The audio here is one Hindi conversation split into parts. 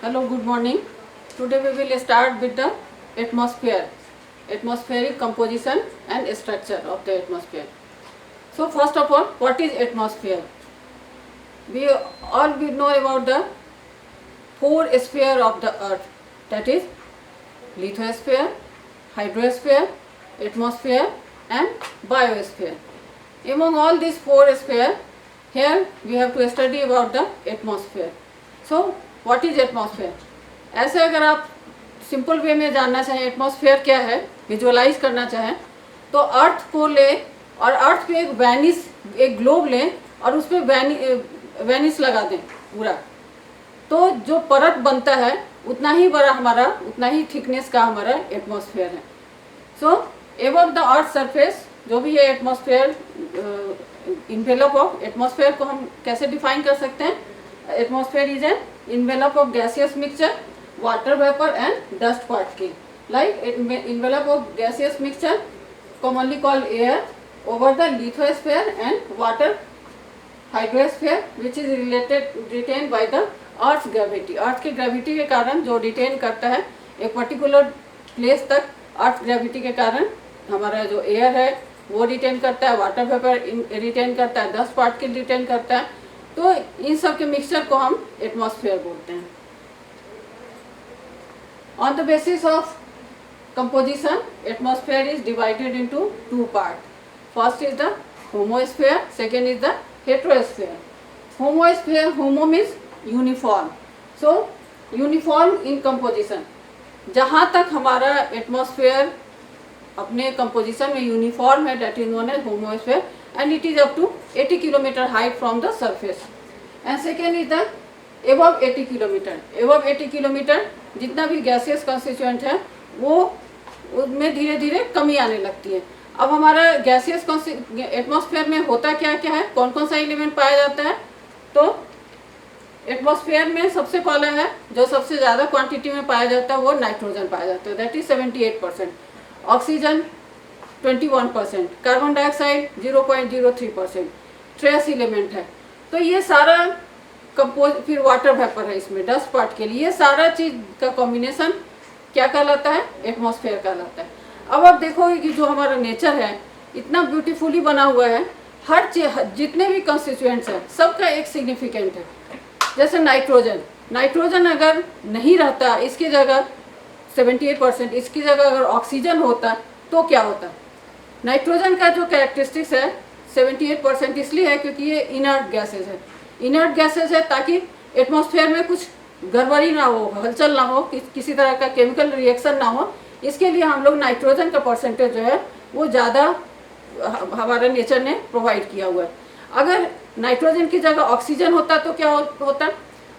Hello, good morning. Today we will start with the atmosphere, atmospheric composition and structure of the atmosphere. So first of all, what is atmosphere? We know about the four sphere of the earth, that is lithosphere, hydrosphere, atmosphere and biosphere. Among all these four sphere, here we have to study about the atmosphere. So what is atmosphere? ऐसे अगर आप सिंपल वे में जानना चाहें एटमॉस्फेयर क्या है, विजुअलाइज करना चाहें, तो अर्थ को लें और अर्थ पे एक ग्लोब लें और उस पर वेनिस लगा दें पूरा, तो जो परत बनता है उतना ही बड़ा हमारा, उतना ही थिकनेस का हमारा एटमॉस्फेयर है. सो एबव द अर्थ सरफेस जो भी है एटमॉस्फेयर, इन्वेलप ऑफ एटमॉस्फेयर को हम कैसे डिफाइन कर सकते हैं? Atmosphere is an envelope of gaseous mixture, water vapor and dust particle. Like envelope of gaseous mixture commonly called air over the lithosphere and water hydrosphere which is retained by the earth's gravity. earth के gravity के कारण जो retain करता है एक particular place तक, earth gravity के कारण हमारा जो air है वो retain करता है, water vapor retain करता है, dust particle retain करता है, तो इन सब के मिक्सचर को हम एटमॉस्फेयर बोलते हैं. On the basis of composition atmosphere is divided into two part. First is the homosphere, second is the heterosphere. Homosphere, homo means uniform, so uniform in composition. जहाँ तक हमारा एटमॉस्फेयर अपने कंपोजिशन में यूनिफॉर्म है, that is known as homosphere and it is up to 80 km height from the surface. And second is the above 80 km. above 80 km जितना भी गैसियस कंस्टिट्यूएंट है वो उसमें धीरे धीरे कमी आने लगती है. अब हमारा गैसियस एटमॉस्फेयर में होता क्या क्या है, कौन कौन सा एलिमेंट पाया जाता है? तो एटमॉस्फेयर में सबसे पहला है जो सबसे ज़्यादा क्वांटिटी में पाया जाता है वो नाइट्रोजन पाया जाता है, that is 78%. Oxygen 21%, carbon dioxide 0.03%, trace element है. तो ये सारा कंपोज, फिर वाटर वेपर है इसमें, डस्ट पार्ट के लिए, ये सारा चीज़ का कॉम्बिनेशन क्या कहलाता है? एटमॉस्फेयर कहलाता है. अब आप देखोगे कि जो हमारा नेचर है इतना ब्यूटीफुली बना हुआ है, हर चीज जितने भी कंस्टिट्यूएंट्स हैं सबका एक सिग्निफिकेंट है. जैसे नाइट्रोजन, नाइट्रोजन अगर नहीं रहता, इसकी जगह 78%, इसकी जगह अगर ऑक्सीजन होता तो क्या होता? नाइट्रोजन का जो कैरेक्टरिस्टिक्स है 78% इसलिए है क्योंकि ये इनर्ट गैसेज है. इनर्ट गैसेज है ताकि एटमॉस्फेयर में कुछ गड़बड़ी ना हो, हलचल ना हो, किसी तरह का केमिकल रिएक्शन ना हो, इसके लिए हम लोग नाइट्रोजन का परसेंटेज जो है वो ज़्यादा हमारे नेचर ने प्रोवाइड किया हुआ है. अगर नाइट्रोजन की जगह ऑक्सीजन होता तो क्या होता?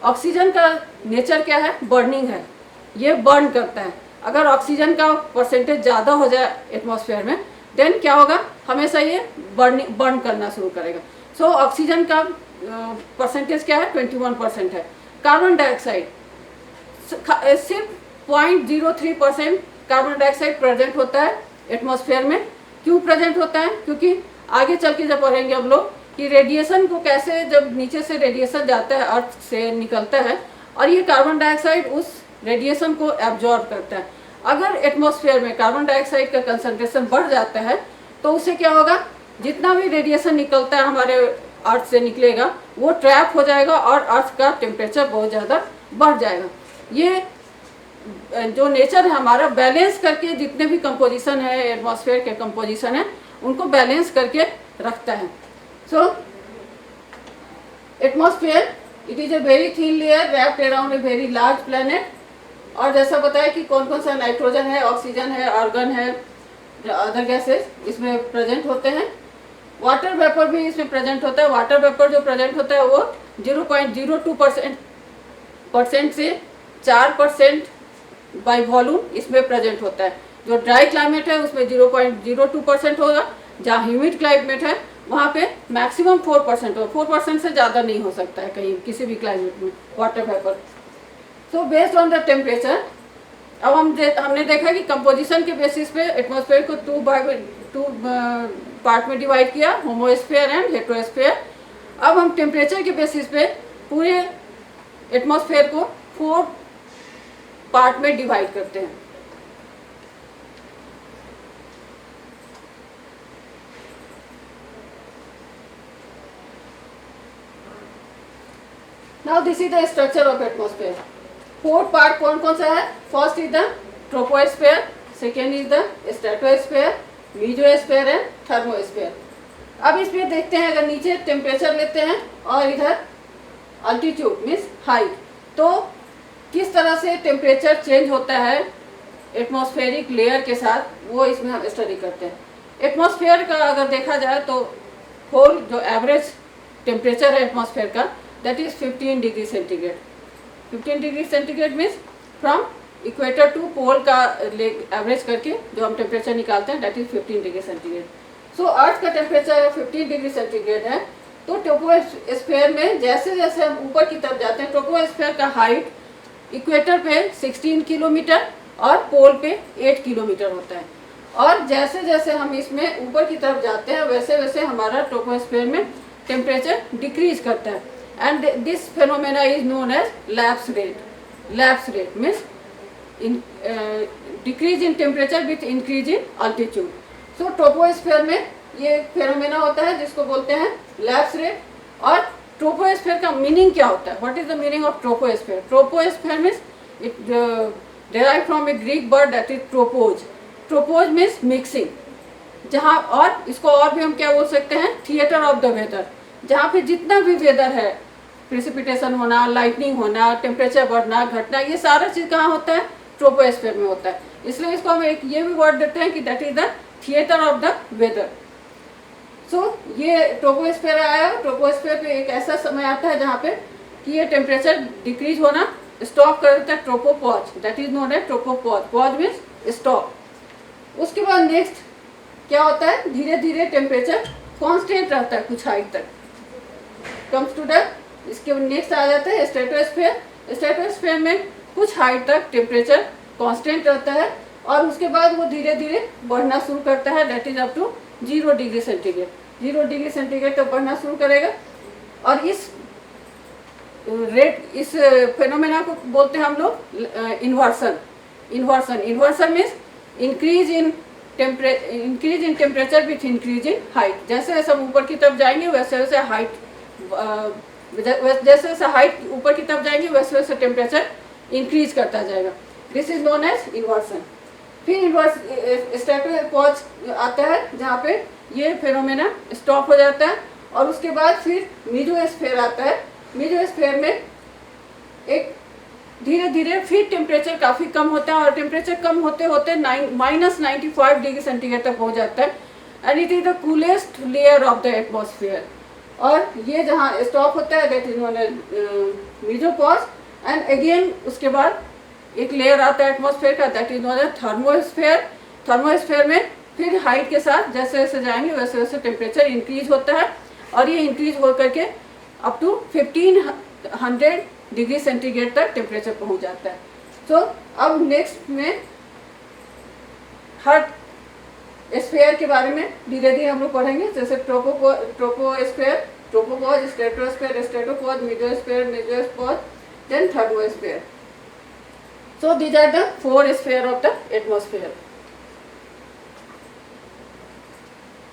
ऑक्सीजन का नेचर क्या है? बर्निंग है, ये बर्न करता है. अगर ऑक्सीजन का परसेंटेज ज़्यादा हो जाए एटमॉस्फेयर में देन क्या होगा? हमेशा ये बर्न करना शुरू करेगा. सो ऑक्सीजन का परसेंटेज क्या है? 21% है. कार्बन डाइऑक्साइड सिर्फ 0.03% कार्बन डाइऑक्साइड प्रेजेंट होता है एटमॉस्फेयर में. क्यों प्रेजेंट होता है? क्योंकि आगे चल के जब पढ़ेंगे हम लोग कि रेडिएशन को कैसे, जब नीचे से रेडिएशन जाता है, अर्थ से निकलता है और ये कार्बन डाइऑक्साइड उस रेडिएशन को एब्जॉर्ब करता है. अगर एटमॉस्फेयर में कार्बन डाइऑक्साइड का कंसंट्रेशन बढ़ जाता है तो उससे क्या होगा? जितना भी रेडिएशन निकलता है हमारे अर्थ से निकलेगा वो ट्रैप हो जाएगा और अर्थ का टेम्परेचर बहुत ज़्यादा बढ़ जाएगा. ये जो नेचर है हमारा बैलेंस करके, जितने भी कंपोजिशन है एटमॉस्फेयर के कंपोजिशन है उनको बैलेंस करके रखता है. So atmosphere it is a very thin layer wrapped around a very large planet. और जैसा बताया कि कौन कौन सा नाइट्रोजन है, ऑक्सीजन है, आर्गन है, अदर गैसेस इसमें प्रेजेंट होते हैं. वाटर वेपर भी इसमें प्रेजेंट होता है. वाटर वेपर जो प्रेजेंट होता है वो 0.02% से 4% बाय वॉल्यूम इसमें प्रेजेंट होता है. जो ड्राई क्लाइमेट है उसमें 0.02% होगा. जहाँ ह्यूमिड क्लाइमेट है वहाँ पे मैक्सिमम 4% होगा. 4% से ज़्यादा नहीं हो सकता है कहीं किसी भी क्लाइमेट में वाटर वेपर. तो बेस्ड ऑन द टेम्परेचर, अब हमने देखा कि कंपोजिशन के बेसिस पे एटमॉस्फेयर को टू पार्ट में डिवाइड किया, होमोस्फेयर एंड हेट्रोस्फेयर. अब हम टेम्परेचर के बेसिस पे पूरे एटमॉस्फेयर को 4 पार्ट में डिवाइड करते हैं। Now this is the structure of atmosphere. 4 part कौन कौन सा है? First is the troposphere, second is the stratosphere, mesosphere and thermosphere. अब इसमें देखते हैं, अगर नीचे टेम्परेचर लेते हैं और इधर अल्टीट्यूड मीन्स हाइट, तो किस तरह से टेम्परेचर चेंज होता है एटमॉस्फेरिक लेयर के साथ, वो इसमें हम स्टडी करते हैं। एटमॉस्फेयर का अगर देखा जाए तो होल जो एवरेज टेम्परेचर है एटमॉस्फेयर का, that is 15 degree centigrade. 15 degree centigrade means from equator to pole का एवरेज करके जो हम टेम्परेचर निकालते हैं, that is 15 degree centigrade. So earth का टेम्परेचर 15 डिग्री सेंटीग्रेड है। तो ट्रोपोस्फेयर में जैसे जैसे हम ऊपर की तरफ जाते हैं, ट्रोपोस्फेयर का हाइट इक्वेटर पे 16 किलोमीटर और पोल पे 8 किलोमीटर होता है। और जैसे जैसे हम इसमें ऊपर की तरफ जाते हैं, वैसे वैसे हमारा ट्रोपोस्फेयर में टेम्परेचर डिक्रीज करता है। And this phenomena is known as lapse rate. Lapse rate means decrease in temperature with increase in altitude. So troposphere में ये फेनोमेना होता है जिसको बोलते हैं लैप्स रेट। और ट्रोपोस्फेयर का मीनिंग क्या होता है? What is the meaning of troposphere? Troposphere means it derive from a Greek word that is tropos. Tropos means mixing, जहाँ, और इसको और भी हम क्या बोल सकते हैं? Theatre of the weather. जहाँ पे जितना भी वेदर है, प्रेसिपिटेशन होना, लाइटनिंग होना, टेम्परेचर बढ़ना घटना, ये सारा चीज़ कहाँ होता है? ट्रोपोस्फेयर में होता है। इसलिए इसको हम एक ये भी वर्ड देते हैं कि that is the theatre of the weather. So ये ट्रोपोस्फेयर आया। ट्रोपोस्फेयर पे एक ऐसा समय आता है जहाँ पे कि ये टेम्परेचर डिक्रीज होना स्टॉप कर देता है, tropopause, that is known as tropopause. Pause means stop. उसके बाद नेक्स्ट क्या होता है? धीरे धीरे टेम्परेचर कांस्टेंट रहता है कुछ हाइट तक। कम्स टू द, इसके नेक्स्ट आ जाता है स्ट्रेटोस्फेयर। स्ट्रेटोस्फेयर में कुछ हाइट तक टेम्परेचर कांस्टेंट रहता है और उसके बाद वो धीरे धीरे बढ़ना शुरू करता है, that is up to 0 degree centigrade. 0 degree centigrade तक बढ़ना शुरू करेगा। और इस रेट, इस फेनोमेना को बोलते हैं हम लोग inversion. Inversion means increase in temperature with increase in height. जैसे जैसे हम ऊपर की तरफ जाएंगे वैसे वैसे हाइट, जैसे जैसे हाइट ऊपर की तरफ जाएंगे वैसे वैसे टेम्परेचर इंक्रीज करता जाएगा। This is known as inversion. फिर स्ट्रेटोपॉज आता है जहाँ पे ये फेनोमेना स्टॉप हो जाता है। और उसके बाद फिर मेसोस्फेयर आता है। मेसोस्फेयर में एक धीरे धीरे फिर टेम्परेचर काफ़ी कम होता है और टेम्परेचर कम होते होते -95 डिग्री सेंटीग्रेड तक हो जाता है। And it is the coolest layer of the atmosphere. और ये जहाँ स्टॉप होता है that is known as mesopause. And again उसके बाद एक लेयर आता है एटमॉस्फेयर का, that is known as thermosphere. Thermosphere में फिर हाइट के साथ जैसे जैसे जाएंगे वैसे वैसे टेम्परेचर इंक्रीज होता है और ये इंक्रीज हो करके अप टू 1500 डिग्री सेंटीग्रेड तक टेम्परेचर पहुंच जाता है। सो अब नेक्स्ट में हर स्फीयर के बारे में धीरे धीरे हम लोग पढ़ेंगे, जैसे troposphere, tropopause, stratosphere, stratopause, mesosphere, mesopause, then thermosphere. So these are the 4 sphere of the atmosphere.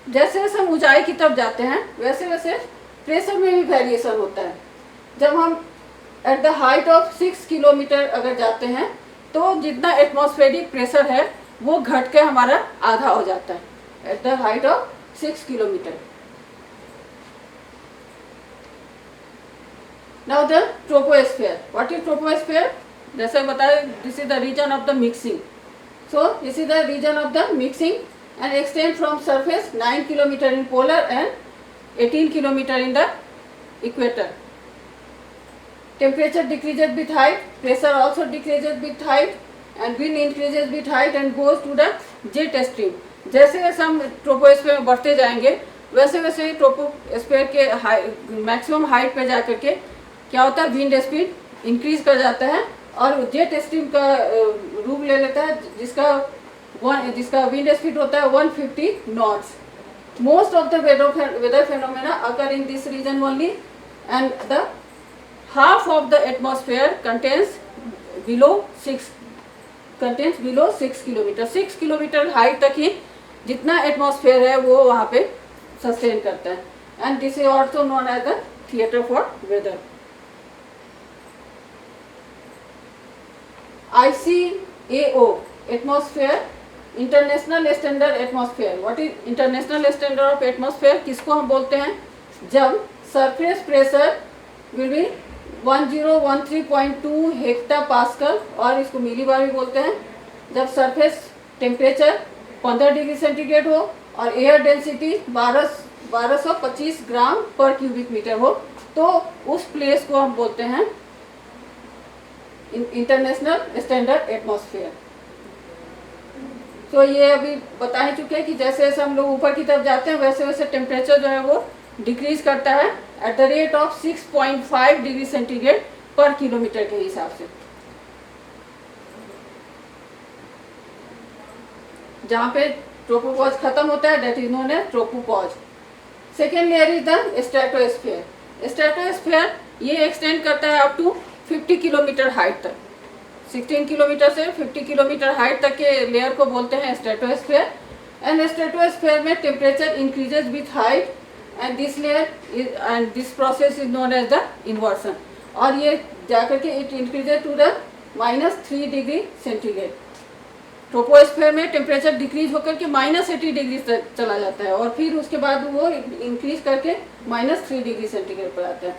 जैसे जैसे हम ऊंचाई की तरफ जाते हैं वैसे वैसे प्रेशर में भी वेरिएशन होता है। जब हम eight the height of 6 kilometre अगर जाते हैं तो जितना एटमॉस्फेरिक प्रेशर है वो घट के हमारा आधा हो जाता है at the height of 6 kilometre. Now the troposphere. What is troposphere? जैसे बताया, this is the region of the mixing. So this is the region of the mixing and extend from surface 9 kilometer in polar and 18 kilometer in the equator. Temperature decreases with height, pressure also decreases with height, and wind increases with height and goes to the jet stream. जैसे जैसे हम ट्रोपोस्फेयर में बढ़ते जाएंगे वैसे वैसे ट्रोपोस्फेयर के मैक्सिमम हाइट पे जा करके क्या होता है? विंड स्पीड इंक्रीज कर जाता है और जेट स्ट्रीम का रूप ले लेता है, जिसका विंड स्पीड होता है 150 knots. Most of the weather phenomena occur in this region only and the half of the atmosphere contains below 6 contains below 6 kilometre. 6 kilometre height तक ही जितना एटमॉस्फेयर है वो वहाँ पे सस्टेन करता है। And this is also known as the theatre for weather. ICAO atmosphere, international standard atmosphere. What is international standard of atmosphere? किसको हम बोलते हैं? जब surface pressure will be 1013.2 hectopascal, और इसको मिलीबार भी बोलते हैं। जब सरफेस टेम्परेचर 15 डिग्री सेंटीग्रेड हो और एयर डेंसिटी 1225 ग्राम पर क्यूबिक मीटर हो, तो उस प्लेस को हम बोलते हैं इंटरनेशनल स्टैंडर्ड एटमॉस्फेयर। तो ये अभी बता ही चुके हैं कि जैसे जैसे हम लोग ऊपर की तरफ जाते हैं वैसे वैसे टेम्परेचर जो है वो डिक्रीज करता है at the rate of 6.5 degree centigrade per kilometre के हिसाब से। जहाँ पे ट्रोपोपॉज खत्म होता है that is known as tropopause. Second layer is the stratosphere. Stratosphere ये एक्सटेंड करता है अप टू 50 किलोमीटर हाइट तक। 16 किलोमीटर से 50 किलोमीटर हाइट तक के लेयर को बोलते हैं स्ट्रेटोस्फेयर। एंड स्ट्रेटोस्फेयर में temperature increases with height and this layer is and this process is known as the inversion. और ये जाकर के it increases to the -3 degree centigrade. Troposphere में टेम्परेचर डिक्रीज होकर के -80 डिग्री तक चला जाता है और फिर उसके बाद वो इंक्रीज करके -3 डिग्री सेंटीग्रेड पर आता है।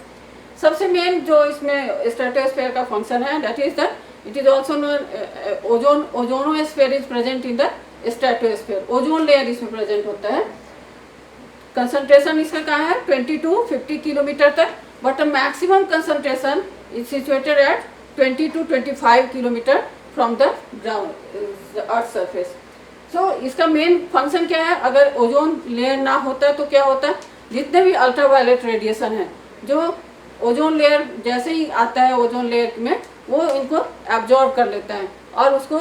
सबसे मेन जो इसमें स्ट्रेटोस्फेयर का फंक्शन है that is the it is also known ozonosphere is present in the stratosphere. Ozone layer इसमें प्रेजेंट होता है। कंसंट्रेशन इसका कहाँ है? 20 to 50 किलोमीटर तक, but maximum concentration is situated at 20 to 25 kilometre from the ground earth surface. So इसका मेन फंक्शन क्या है? अगर ओजोन लेयर ना होता है तो क्या होता है? जितने भी अल्ट्रावायलेट रेडिएशन है जो ओजोन लेयर जैसे ही आता है ओजोन लेयर में वो इनको एब्जॉर्ब कर लेता है और उसको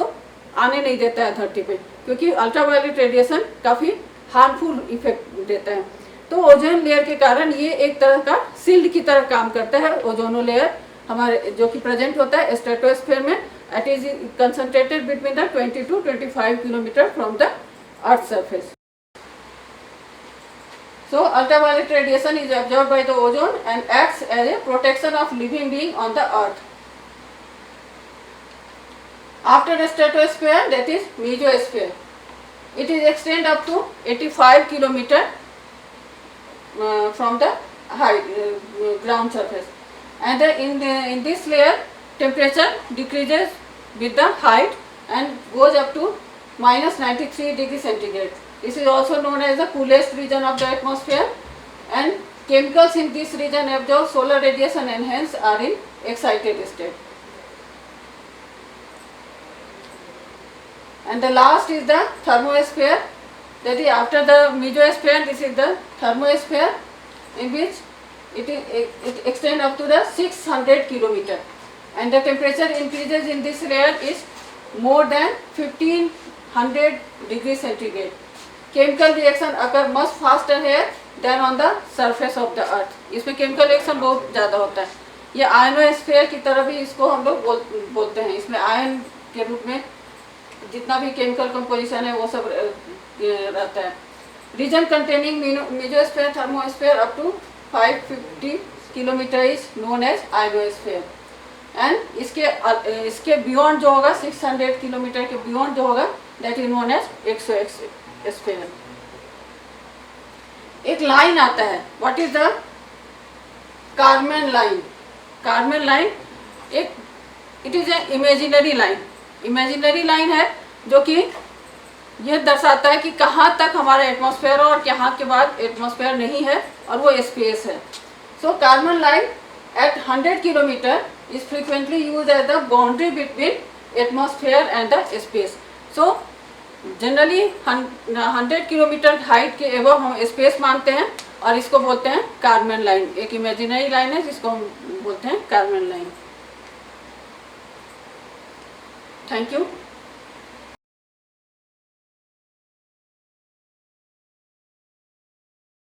आने नहीं देता है धरती पे, क्योंकि अल्ट्रावायलेट रेडिएशन काफ़ी हार्मफुल इफेक्ट देता है। तो ओजोन लेयर के कारण ये एक तरह का सील्ड की तरह काम करता है। ओजोनो लेयर हमारे जो कि प्रेजेंट होता है स्ट्रेटोस्फेयर में, it is concentrated between the 20 to 25 kilometre from the earth surface. So ultraviolet radiation is absorbed by the ozone and acts as a protection of living being on the earth. After the stratosphere, that is mesosphere, it is extend up to 85 kilometer from the ground surface, and in this layer temperature decreases with the height and goes up to -93 degree centigrade. This is also known as the coolest region of the atmosphere, and chemicals in this region absorb solar radiation and hence are in excited state. And the last is the thermosphere, that is after the mesosphere. This is the thermosphere, in which it extends up to the 600 kilometer, and the temperature increases in this layer is more than 1500 degree centigrade. Chemical reaction अगर मच फास्टर है than on the surface of the earth. इसमें केमिकल रिएक्शन बहुत ज़्यादा होता है। ये आयनोस्फीयर की तरह भी इसको हम लोग बोलते हैं। इसमें आयन के रूप में जितना भी केमिकल कंपोजिशन है वो सब रहता है। Region containing mesosphere thermosphere up to 550 kilometre is known as ionosphere. And इसके बियॉन्ड जो होगा 600 किलोमीटर के बियॉन्ड जो होगा that is known as exosphere. एक लाइन आता है, what is the Karman line? Karman line एक it is a imaginary line. Imaginary line है जो कि यह दर्शाता है कि कहाँ तक हमारा एटमॉस्फेयर और कहाँ के बाद एटमॉस्फेयर नहीं है और वो स्पेस है। So Karman line at 100 kilometre is frequently use as the boundary between atmosphere and the space. So generally 100 kilometre height के एबव हम स्पेस मानते हैं और इसको बोलते हैं कार्मेन लाइन। एक इमेजिनरी लाइन है जिसको हम बोलते हैं कार्मेन लाइन। Thank you.